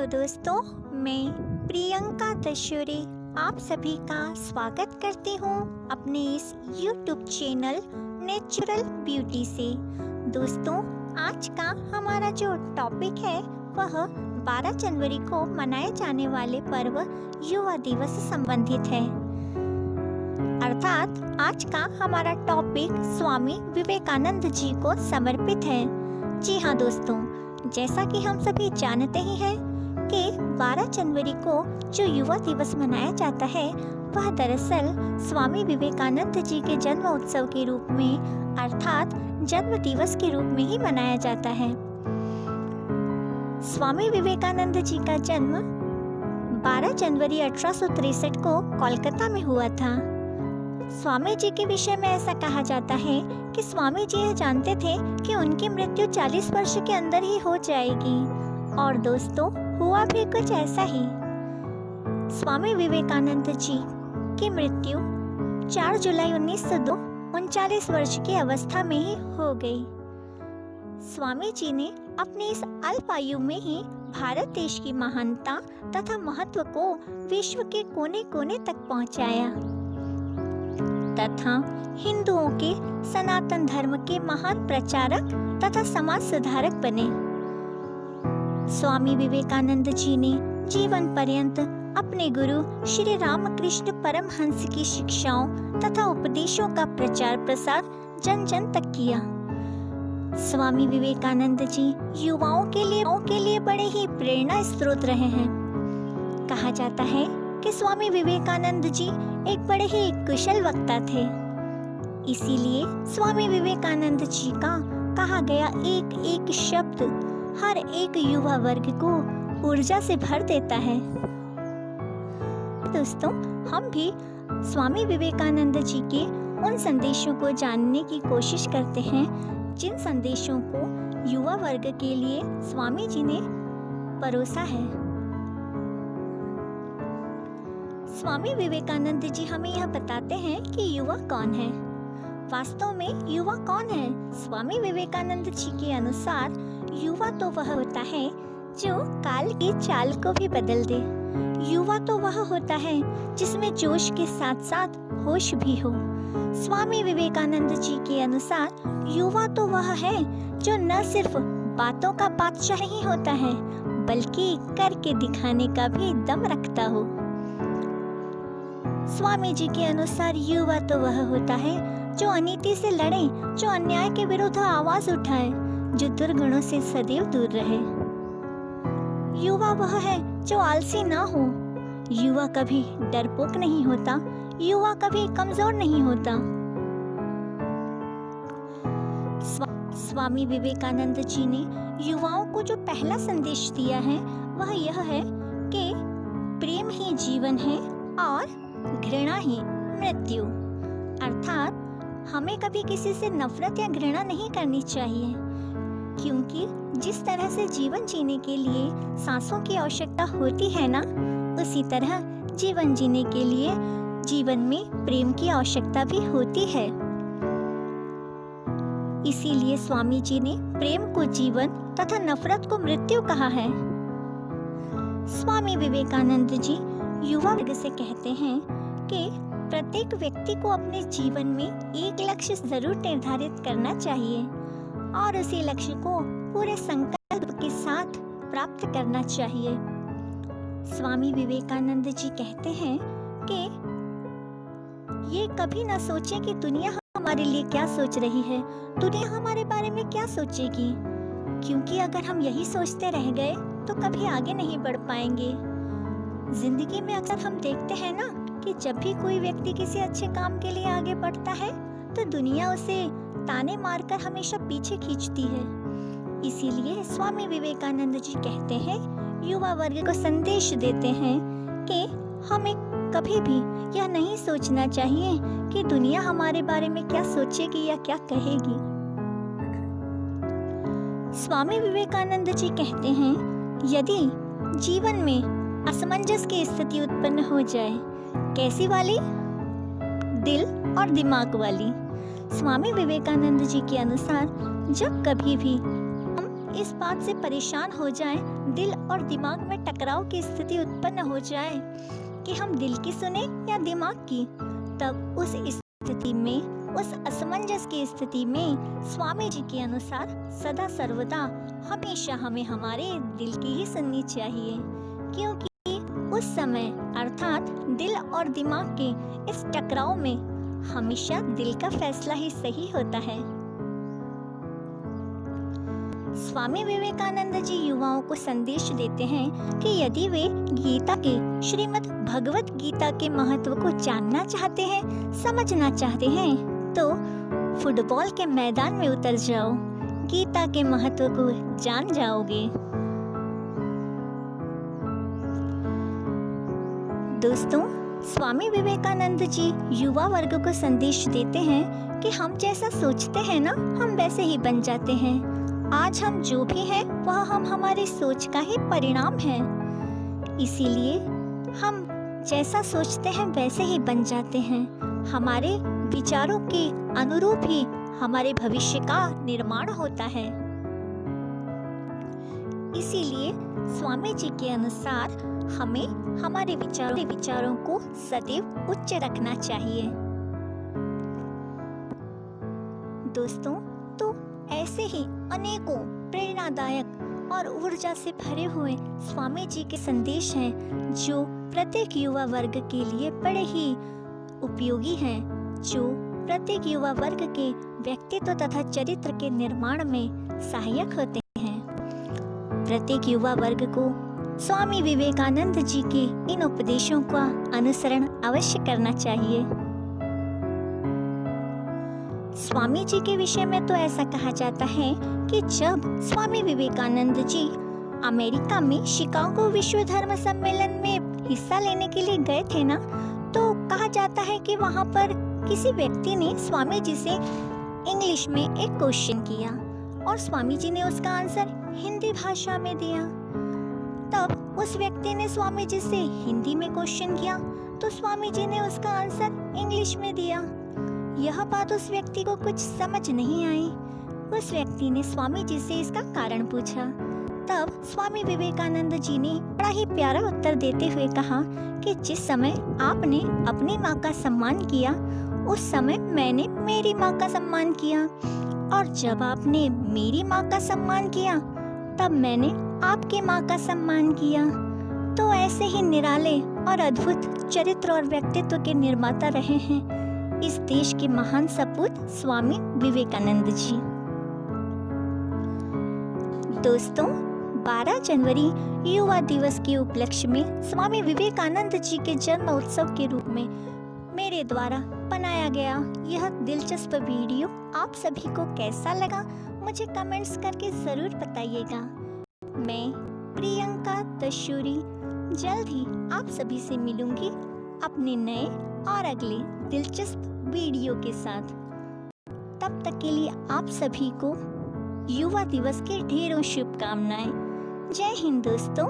Hello दोस्तों, मैं प्रियंका दशोरे आप सभी का स्वागत करती हूँ अपने इस YouTube चैनल नेचुरल ब्यूटी से। दोस्तों, आज का हमारा जो टॉपिक है वह 12 जनवरी को मनाए जाने वाले पर्व युवा दिवस से संबंधित है। अर्थात आज का हमारा टॉपिक स्वामी विवेकानंद जी को समर्पित है। जी हाँ दोस्तों, जैसा कि हम सभी जानते ही हैं कि 12 जनवरी को जो युवा दिवस मनाया जाता है वह दरअसल स्वामी विवेकानंद जी के जन्म उत्सव के रूप में अर्थात जन्म दिवस के रूप में ही मनाया जाता है। स्वामी विवेकानंद जी का जन्म 12 जनवरी 1863 को कोलकाता में हुआ था। स्वामी जी के विषय में ऐसा कहा जाता है कि स्वामी जी यह जानते थे कि उनकी मृत्यु 40 वर्ष के अंदर ही हो जाएगी, और दोस्तों हुआ भी कुछ ऐसा ही। स्वामी विवेकानंद जी की मृत्यु 4 जुलाई 1902 39 वर्ष की अवस्था में ही हो गई। स्वामी जी ने अपनी इस अल्प आयु में ही भारत देश की महानता तथा महत्व को विश्व के कोने कोने तक पहुंचाया तथा हिंदुओं के सनातन धर्म के महान प्रचारक तथा समाज सुधारक बने। स्वामी विवेकानंद जी ने जीवन पर्यंत अपने गुरु श्री रामकृष्ण परमहंस की शिक्षाओं तथा उपदेशों का प्रचार प्रसार जन जन तक किया। स्वामी विवेकानंद जी युवाओं के लिए बड़े ही प्रेरणा स्रोत रहे हैं। कहा जाता है कि स्वामी विवेकानंद जी एक बड़े ही कुशल वक्ता थे। इसीलिए स्वामी विवेकानंद जी का कहा गया एक एक शब्द हर एक युवा वर्ग को ऊर्जा से भर देता है। दोस्तों, हम भी स्वामी विवेकानंद जी के उन संदेशों को जानने की कोशिश करते हैं जिन संदेशों को युवा वर्ग के लिए स्वामी जी ने परोसा है। स्वामी विवेकानंद जी हमें यह बताते हैं कि युवा कौन है। वास्तव में युवा कौन है? स्वामी विवेकानंद जी के अनुसार युवा तो वह होता है जो काल की चाल को भी बदल दे। युवा तो वह होता है जिसमें जोश के साथ साथ होश भी हो। स्वामी विवेकानंद जी के अनुसार युवा तो वह है जो न सिर्फ बातों का बादशाह ही होता है बल्कि करके दिखाने का भी दम रखता हो। स्वामी जी के अनुसार युवा तो वह होता है जो अनीति से लड़े, जो अन्याय के विरुद्ध आवाज उठाए, जो दुर्गुणों से सदैव दूर रहे। युवा वह है जो आलसी ना हो। युवा कभी डरपोक नहीं होता, युवा कभी कमजोर नहीं होता। स्वामी विवेकानंद जी ने युवाओं को जो पहला संदेश दिया है वह यह है कि प्रेम ही जीवन है और घृणा ही मृत्यु। अर्थात हमें कभी किसी से नफरत या घृणा नहीं करनी चाहिए, क्योंकि जिस तरह से जीवन जीने के लिए सांसों की आवश्यकता होती है ना, उसी तरह जीवन जीने के लिए जीवन में प्रेम की आवश्यकता भी होती है। इसीलिए स्वामी जी ने प्रेम को जीवन तथा नफरत को मृत्यु कहा है। स्वामी विवेकानंद जी युवा वर्ग से कहते हैं कि प्रत्येक व्यक्ति को अपने जीवन में एक लक्ष्य जरूर निर्धारित करना चाहिए और उसी लक्ष्य को पूरे संकल्प के साथ प्राप्त करना चाहिए। स्वामी विवेकानंद जी कहते हैं कि ये कभी ना सोचे कि दुनिया हमारे लिए क्या सोच रही है, दुनिया हमारे बारे में क्या सोचेगी, क्योंकि अगर हम यही सोचते रह गए तो कभी आगे नहीं बढ़ पाएंगे। जिंदगी में अक्सर हम देखते हैं ना कि जब भी कोई व्यक्ति किसी अच्छे काम के लिए आगे बढ़ता है तो दुनिया उसे ताने मारकर हमेशा पीछे खींचती है। इसीलिए स्वामी विवेकानंद जी कहते हैं, युवा वर्ग को संदेश देते हैं कि हमें कभी भी यह नहीं सोचना चाहिए कि दुनिया हमारे बारे में क्या सोचेगी या क्या कहेगी। स्वामी विवेकानंद जी कहते हैं, यदि जीवन में असमंजस की स्थिति उत्पन्न हो जाए, कैसी वाली? दिल और दिमाग वाली। स्वामी विवेकानंद जी के अनुसार जब कभी भी हम इस बात से परेशान हो जाएं, दिल और दिमाग में टकराव की स्थिति उत्पन्न हो जाए कि हम दिल की सुने या दिमाग की, तब उस स्थिति में, उस असमंजस की स्थिति में स्वामी जी के अनुसार सदा सर्वदा हमेशा हमें हमारे दिल की ही सुननी चाहिए, क्योंकि उस समय अर्थात दिल और दिमाग के इस टकराव में हमेशा दिल का फैसला ही सही होता है। स्वामी विवेकानंद जी युवाओं को संदेश देते हैं कि यदि वे गीता के, श्रीमद् भगवत गीता के महत्व को जानना चाहते हैं, समझना चाहते हैं, तो फुटबॉल के मैदान में उतर जाओ, गीता के महत्व को जान जाओगे। दोस्तों, स्वामी विवेकानंद जी युवा वर्ग को संदेश देते हैं कि हम जैसा सोचते हैं ना, हम वैसे ही बन जाते हैं। आज हम जो भी हैं वह हम हमारी सोच का ही परिणाम है। इसीलिए हम जैसा सोचते हैं वैसे ही बन जाते हैं। हमारे विचारों के अनुरूप ही हमारे भविष्य का निर्माण होता है। इसीलिए स्वामी जी के अनुसार हमें हमारे विचारों को सदैव उच्च रखना चाहिए। दोस्तों, तो ऐसे ही अनेकों प्रेरणादायक और ऊर्जा से भरे हुए स्वामी जी के संदेश हैं, जो प्रत्येक युवा वर्ग के लिए बड़े ही उपयोगी हैं, जो प्रत्येक युवा वर्ग के व्यक्तित्व तथा चरित्र के निर्माण में सहायक होते हैं। प्रत्येक युवा वर्ग को स्वामी विवेकानंद जी के इन उपदेशों का अनुसरण अवश्य करना चाहिए। स्वामी जी के विषय में तो ऐसा कहा जाता है कि जब स्वामी विवेकानंद जी अमेरिका में शिकागो विश्व धर्म सम्मेलन में हिस्सा लेने के लिए गए थे ना, तो कहा जाता है कि वहाँ पर किसी व्यक्ति ने स्वामी जी से इंग्लिश में एक क्वेश्चन किया और स्वामी जी ने उसका आंसर हिंदी भाषा में दिया। तब उस व्यक्ति ने स्वामी जी से हिंदी में क्वेश्चन किया तो स्वामी जी ने उसका आंसर इंग्लिश में दिया। यह बात उस व्यक्ति को कुछ समझ नहीं आई। उस व्यक्ति ने स्वामी जी से इसका कारण पूछा। तब स्वामी विवेकानंद जी ने बड़ा ही प्यारा उत्तर देते हुए कहा कि जिस समय आपने अपनी माँ का सम्मान किया, उस समय मैंने मेरी माँ का सम्मान किया, और जब आपने मेरी माँ का सम्मान किया, तब मैंने आपकी माँ का सम्मान किया। तो ऐसे ही निराले और अद्भुत चरित्र और व्यक्तित्व के निर्माता रहे हैं इस देश के महान सपूत स्वामी विवेकानंद जी। दोस्तों, 12 जनवरी युवा दिवस के उपलक्ष्य में स्वामी विवेकानंद जी के जन्म उत्सव के रूप में मेरे द्वारा बनाया गया यह दिलचस्प वीडियो आप सभी को कैसा लगा, मुझे कमेंट्स करके जरूर बताइएगा। मैं प्रियंका दशूरी जल्द ही आप सभी से मिलूंगी अपने नए और अगले दिलचस्प वीडियो के साथ। तब तक के लिए आप सभी को युवा दिवस की ढेरों शुभकामनाएं। जय हिंद दोस्तों।